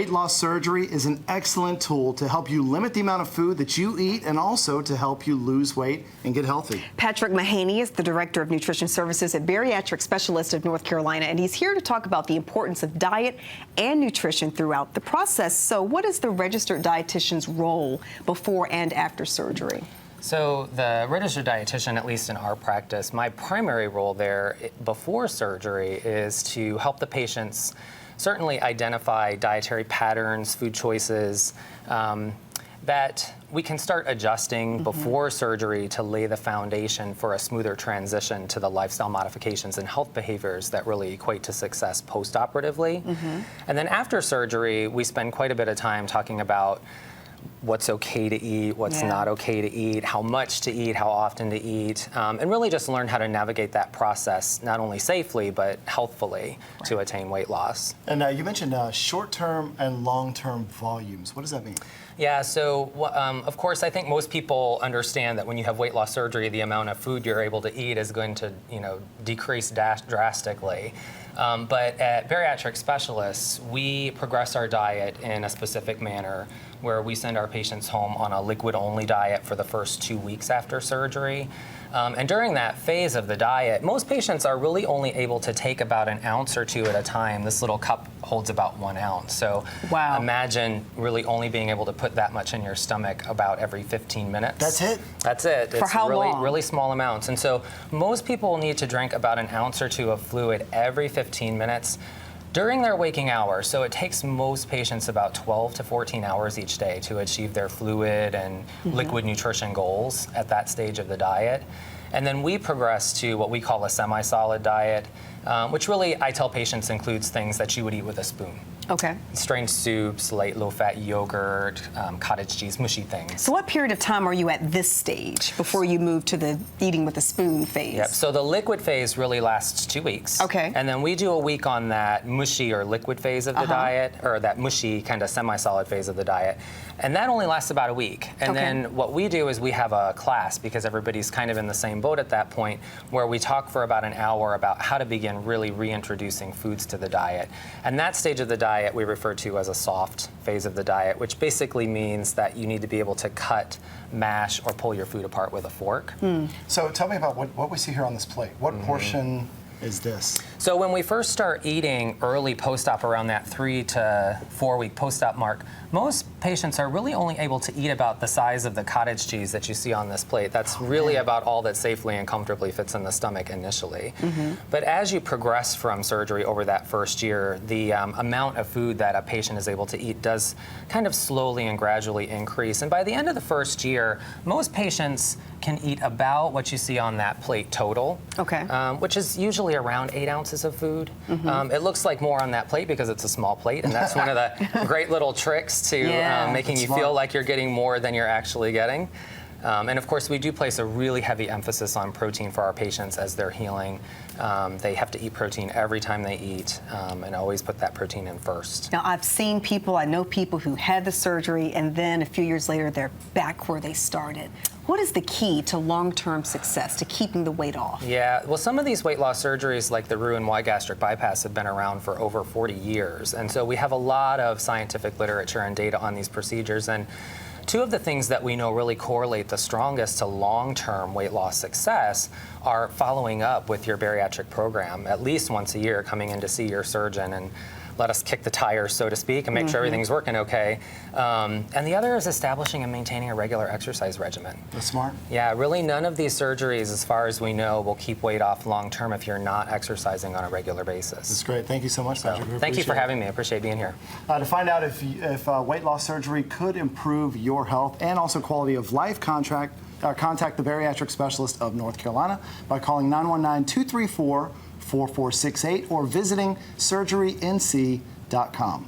Weight loss surgery is an excellent tool to help you limit the amount of food that you eat and also to help you lose weight and get healthy. Patrick Mahaney is the Director of Nutrition Services at Bariatric Specialist of North Carolina, and he's here to talk about the importance of diet and nutrition throughout the process. So what is the registered dietitian's role before and after surgery? So the registered dietitian, at least in our practice, my primary role there before surgery is to help the patients certainly identify dietary patterns, food choices that we can start adjusting before surgery to lay the foundation for a smoother transition to the lifestyle modifications and health behaviors that really equate to success post-operatively. And then after surgery, we spend quite a bit of time talking about what's okay to eat, what's not okay to eat, how much to eat, how often to eat, and really just learn how to navigate that process not only safely but healthfully to attain weight loss. And you mentioned short-term and long-term volumes. What does that mean? Yeah, so of course I think most people understand that when you have weight loss surgery, the amount of food you're able to eat is going to decrease drastically. But at Bariatric Specialists, we progress our diet in a specific manner where we send our patients home on a liquid-only diet for the first 2 weeks after surgery. And during that phase of the diet, most patients are really only able to take about an ounce or two at a time. This little cup holds about 1 ounce. So imagine really only being able to put that much in your stomach about every 15 minutes. That's it? That's it. For how long? Really small amounts. And so most people need to drink about an ounce or two of fluid every 15 minutes during their waking hours. So it takes most patients about 12 to 14 hours each day to achieve their fluid and liquid nutrition goals at that stage of the diet. And then we progress to what we call a semi-solid diet, which really I tell patients includes things that you would eat with a spoon. Okay. Strange soups, light low-fat yogurt, cottage cheese, mushy things. So what period of time are you at this stage before you move to the eating with a spoon phase? Yep, so the liquid phase really lasts 2 weeks. Okay. And then we do a week on that mushy or liquid phase of the diet, or that mushy kind of semi-solid phase of the diet. And that only lasts about a week. And then what we do is we have a class, because everybody's kind of in the same boat at that point, where we talk for about an hour about how to begin really reintroducing foods to the diet. And that stage of the diet we refer to as a soft phase of the diet, which basically means that you need to be able to cut, mash, or pull your food apart with a fork. So tell me about what we see here on this plate. What portion is this? So when we first start eating early post-op, around that 3 to 4 week post-op mark, most patients are really only able to eat about the size of the cottage cheese that you see on this plate. That's really about all that safely and comfortably fits in the stomach initially. But as you progress from surgery over that first year, the amount of food that a patient is able to eat does kind of slowly and gradually increase. And by the end of the first year, most patients can eat about what you see on that plate total, which is usually around 8 ounces of food. It looks like more on that plate because it's a small plate, and that's one of the great little tricks to making you feel like you're getting more than you're actually getting. And of course, we do place a really heavy emphasis on protein for our patients as they're healing. They have to eat protein every time they eat, and always put that protein in first. Now, I've seen people, I know people who had the surgery, and then a few years later, they're back where they started. What is the key to long-term success, to keeping the weight off? Yeah, well, some of these weight loss surgeries, like the Roux-en-Y gastric bypass, have been around for over 40 years. And so we have a lot of scientific literature and data on these procedures. And two of the things that we know really correlate the strongest to long-term weight loss success are following up with your bariatric program at least once a year, coming in to see your surgeon and let us kick the tires, so to speak, and make sure everything's working okay. And the other is establishing and maintaining a regular exercise regimen. That's smart. Yeah, really none of these surgeries, as far as we know, will keep weight off long term if you're not exercising on a regular basis. That's great. Thank you so much, Patrick. Thank you for having me. I appreciate being here. To find out if weight loss surgery could improve your health and also quality of life, contact the Bariatric Specialist of North Carolina by calling 919-234-4468 or visiting surgerync.com.